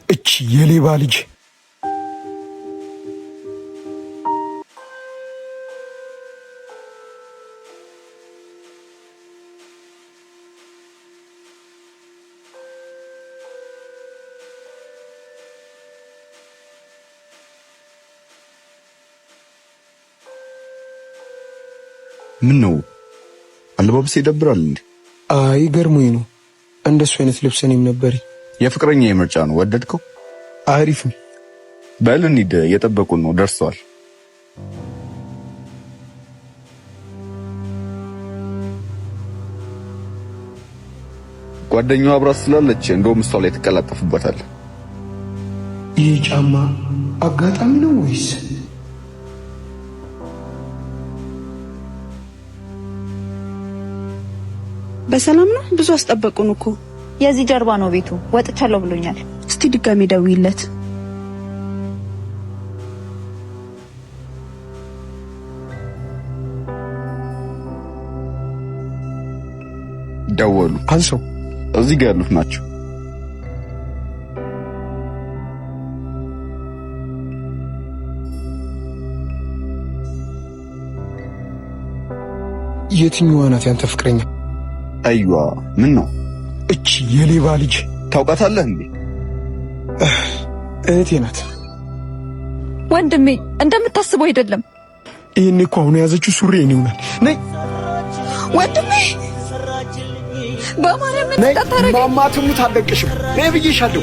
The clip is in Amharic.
እቺ የሌባ ልጅ ምን ነው አለባበስ ይደብራል እንዴ? አይ ገርሞኝ ነው። እንደሱ አይነት ልብስ እኔም ነበር። የፍቅረኛ የምርጫ ነው። ወደድከው? አሪፍ ነው። በል እንሂድ፣ እየጠበቁን ነው። ደርሰዋል። ጓደኛዋ አብራት ስላለች እንደውም እሷ ላይ ትቀላጠፍበታል። ይህ ጫማ አጋጣሚ ነው ወይስ? በሰላም ነው? ብዙ አስጠበቁን እኮ። የዚህ ጀርባ ነው ቤቱ። ወጥቻለሁ ብሎኛል። እስቲ ድጋሚ ደውይለት። ደወሉ። አንሰው። እዚህ ጋር ያሉት ናቸው። የትኛዋ ናት ያንተ ፍቅረኛ? አይዋ ምን ነው? እቺ የሌባ ልጅ ታውቃታለህ እንዴ? እህቴ ናት። ወንድሜ እንደምታስበው አይደለም። ይሄን እኮ አሁን የያዘችው ሱሪ ይሆናል። ነይ ወንድሜ፣ በማርያም ምን ታታረግ? ማማ ትሙት አልለቅሽም። ነይ ብዬሻለሁ።